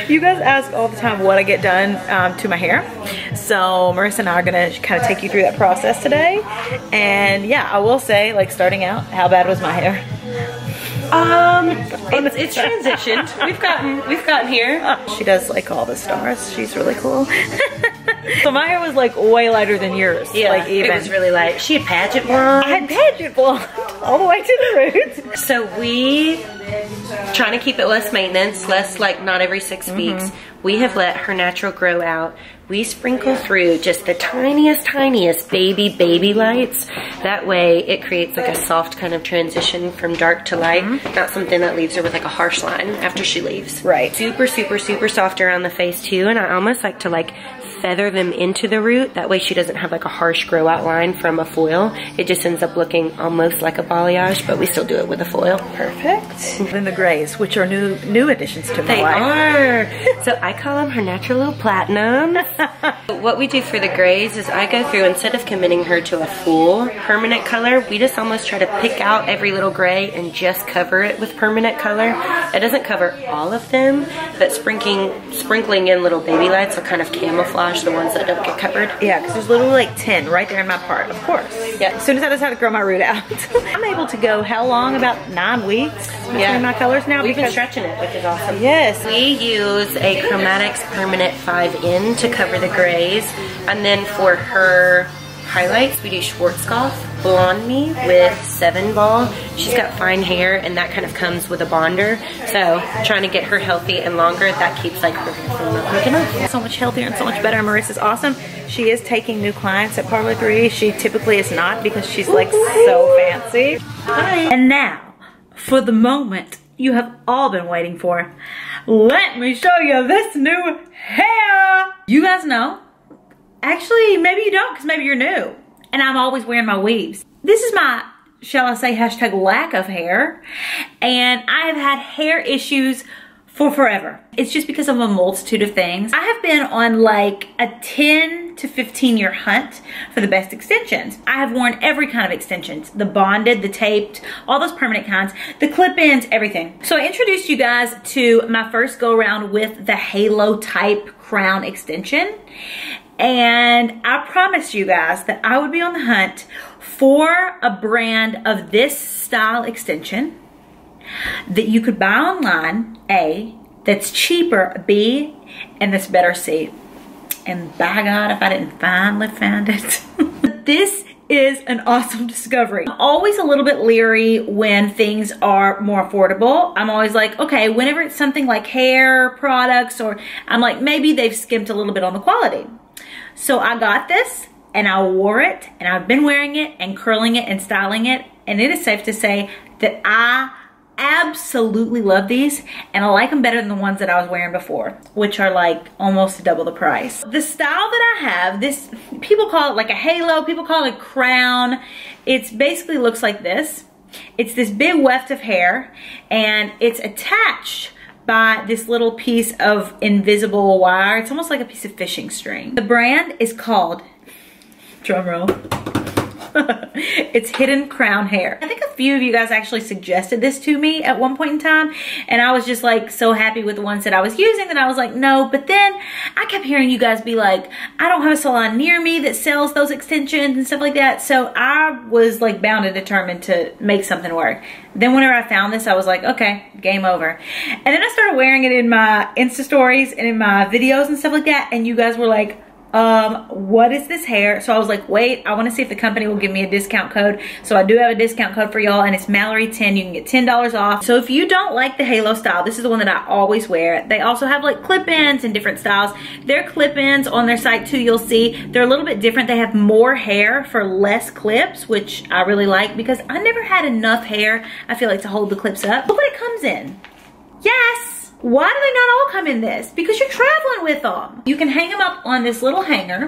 You guys ask all the time what I get done to my hair. So Marissa and I are gonna kind of take you through that process today. And yeah, I will say, like, starting out, how bad was my hair? It's transitioned. We've gotten here. She does like all the stars. She's really cool. So my hair was like way lighter than yours. Yeah, like even. It was really light. She had pageant blonde. I had pageant blonde all the way to the roots. So we trying to keep it less maintenance, less like not every 6 weeks. We have let her natural grow out. We sprinkle through just the tiniest baby lights. That way it creates like a soft kind of transition from dark to light. Not something that leaves her with like a harsh line after she leaves. Right. Super soft around the face too. And I almost like to like feather them into the root. That way she doesn't have like a harsh grow out line from a foil. It just ends up looking almost like a balayage, but we still do it with a foil. Perfect. Then the grays, which are new additions to my life. They are. So I call them her natural little platinums. What we do for the grays is I go through, instead of committing her to a full permanent color, we just almost try to pick out every little gray and just cover it with permanent color. It doesn't cover all of them, but sprinkling in little baby lights will kind of camouflage the ones that don't get covered. Yeah, because there's literally like 10 right there in my part, of course. Yeah, as soon as I decided to grow my root out. I'm able to go how long? About 9 weeks between my colors now. We've been stretching it, which is awesome. Yes. We use a Chromatics Permanent 5N to cover the grays, and then for her highlights we do Schwarzkopf Blonde Me with 7 ball. She's got fine hair and that kind of comes with a bonder, so trying to get her healthy and longer, that keeps like her hair from not breaking off. So much healthier and so much better. Marissa's awesome. She is taking new clients at Parlor 3. She typically is not because she's like so fancy. Hi. And now for the moment you have all been waiting for. Let me show you this new hair. You guys know. Actually, maybe you don't, because maybe you're new. And I'm always wearing my weaves. This is my, shall I say, hashtag lack of hair. And I have had hair issues for forever. It's just because of a multitude of things. I have been on like a 10 to 15 year hunt for the best extensions. I have worn every kind of extensions. The bonded, the taped, all those permanent kinds, the clip-ins, everything. So I introduced you guys to my first go around with the halo type crown extension. And I promised you guys that I would be on the hunt for a brand of this style extension that you could buy online, A, that's cheaper, B, and that's better, C. And by God, if I didn't finally find it. This is an awesome discovery. I'm always a little bit leery when things are more affordable. I'm always like, okay, whenever it's something like hair products, or I'm like, maybe they've skimped a little bit on the quality. So I got this and I wore it and I've been wearing it and curling it and styling it. And it is safe to say that I absolutely love these, and I like them better than the ones that I was wearing before, which are like almost double the price. The style that I have, this, people call it like a halo, people call it a crown. It's basically looks like this. It's this big weft of hair and it's attached by this little piece of invisible wire. It's almost like a piece of fishing string. The brand is called, drum roll, it's Hidden Crown Hair. I think a few of you guys actually suggested this to me at one point in time, and I was just like so happy with the ones that I was using that I was like, no. But then I kept hearing you guys be like, I don't have a salon near me that sells those extensions and stuff like that. So I was like bound and determined to make something work. Then whenever I found this, I was like, okay, game over. And then I started wearing it in my Insta stories and in my videos and stuff like that, and you guys were like, what is this hair? So I was like, wait, I want to see if the company will give me a discount code. So I do have a discount code for y'all, and it's Mallory10. You can get $10 off. So if you don't like the halo style, this is the one that I always wear. They also have like clip-ins and different styles. Their clip-ins on their site too, you'll see they're a little bit different. They have more hair for less clips, which I really like because I never had enough hair, I feel like, to hold the clips up. Look what it comes in. Yes. Why do they not all come in this? Because you're traveling with them. You can hang them up on this little hanger,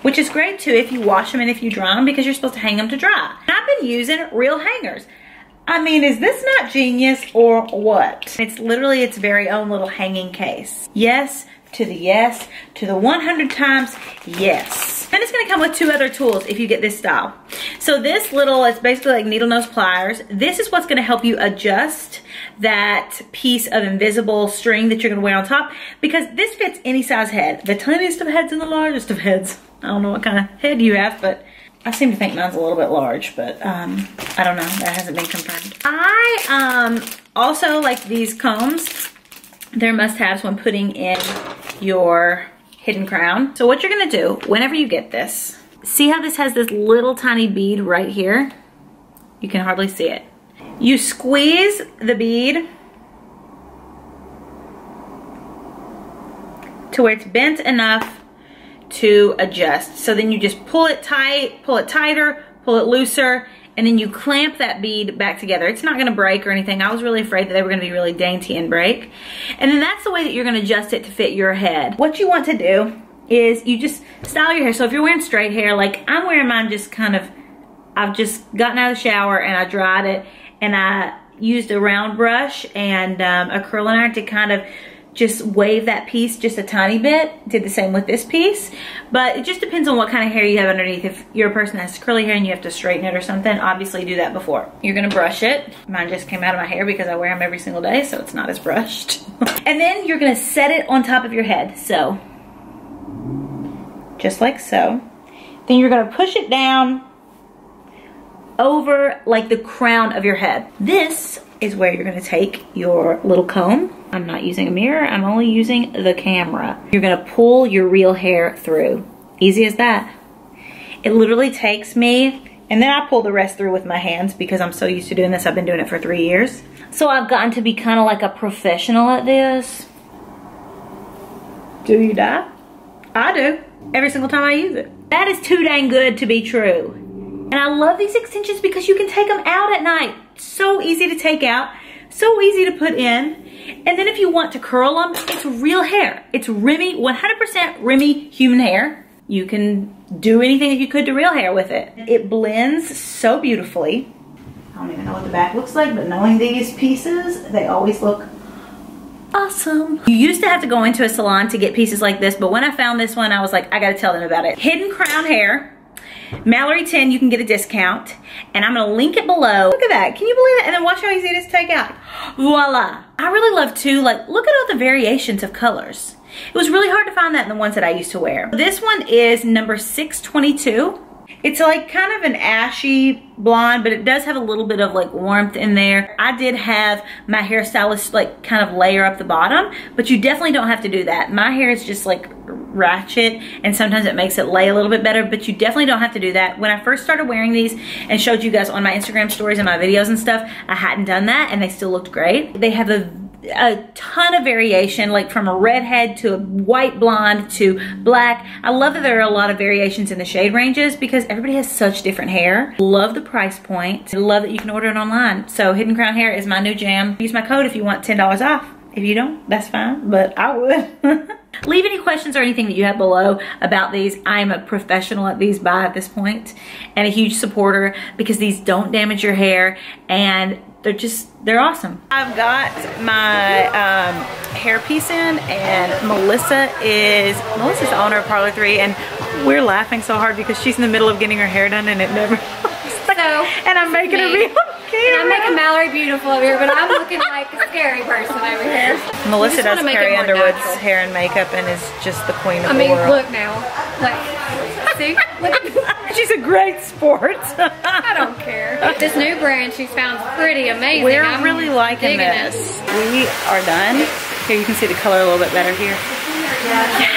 which is great too if you wash them and if you dry them, because you're supposed to hang them to dry. And I've been using real hangers. I mean, is this not genius or what? It's literally its very own little hanging case. Yes to the 100 times yes. And it's gonna come with 2 other tools if you get this style. So this little, it's basically like needle nose pliers. This is what's gonna help you adjust that piece of invisible string that you're gonna wear on top, because this fits any size head. The tiniest of heads and the largest of heads. I don't know what kind of head you have, but I seem to think mine's a little bit large, but I don't know, that hasn't been confirmed. I also like these combs. They're must-haves when putting in your hidden crown. So what you're gonna do, whenever you get this, see how this has this little tiny bead right here? You can hardly see it. You squeeze the bead to where it's bent enough to adjust. So then you just pull it tight, pull it tighter, pull it looser, and then you clamp that bead back together. It's not gonna break or anything. I was really afraid that they were gonna be really dainty and break. And then that's the way that you're gonna adjust it to fit your head. What you want to do is you just style your hair. So if you're wearing straight hair, like I'm wearing mine just kind of, I've just gotten out of the shower and I dried it, and I used a round brush and a curling iron to kind of just wave that piece just a tiny bit. Did the same with this piece, but it just depends on what kind of hair you have underneath. If you're a person that has curly hair and you have to straighten it or something, obviously do that before. You're gonna brush it. Mine just came out of my hair because I wear them every single day, so it's not as brushed. And then you're gonna set it on top of your head, so. Just like so. Then you're gonna push it down over like the crown of your head. This is where you're gonna take your little comb. I'm not using a mirror, I'm only using the camera. You're gonna pull your real hair through. Easy as that. It literally takes me, and then I pull the rest through with my hands because I'm so used to doing this. I've been doing it for 3 years. So I've gotten to be kind of like a professional at this. Do you die? I do. Every single time I use it. That is too dang good to be true. And I love these extensions because you can take them out at night. So easy to take out, so easy to put in. And then if you want to curl them, it's real hair. It's Remy, 100% Remy human hair. You can do anything that you could to real hair with it. It blends so beautifully. I don't even know what the back looks like, but knowing these pieces, they always look awesome. You used to have to go into a salon to get pieces like this, but when I found this one, I was like, I gotta tell them about it. Hidden crown hair. Mallory 10, you can get a discount, and I'm gonna link it below. Look at that, can you believe that? And then watch how easy it is to take out. Voila. I really love too, like, look at all the variations of colors. It was really hard to find that in the ones that I used to wear. This one is number 622. It's like kind of an ashy blonde, but it does have a little bit of like warmth in there. I did have my hairstylist like kind of layer up the bottom, but you definitely don't have to do that. My hair is just like ratchet, and sometimes it makes it lay a little bit better, but you definitely don't have to do that. When I first started wearing these and showed you guys on my Instagram stories and my videos and stuff, I hadn't done that, and they still looked great. They have a ton of variation, like from a redhead to a white blonde to black. I love that there are a lot of variations in the shade ranges because everybody has such different hair. Love the price point. I love that you can order it online. So Hidden Crown Hair is my new jam. Use my code if you want $10 off. If you don't, that's fine, but I would. Leave any questions or anything that you have below about these. I am a professional at these at this point, and a huge supporter because these don't damage your hair, and they're awesome. I've got my hair piece in, and Melissa's the owner of Parlor 3, and we're laughing so hard because she's in the middle of getting her hair done and it never and I'm making her be okay. And I'm making Mallory beautiful over here, but I'm looking like a scary person over here. Melissa does Carrie Underwood's hair and makeup and is just the queen of the world. I mean, look now. Like, see? Look. She's a great sport. I don't care. This new brand she's found is pretty amazing. We're really liking this. We are done. Here, you can see the color a little bit better here. Yeah.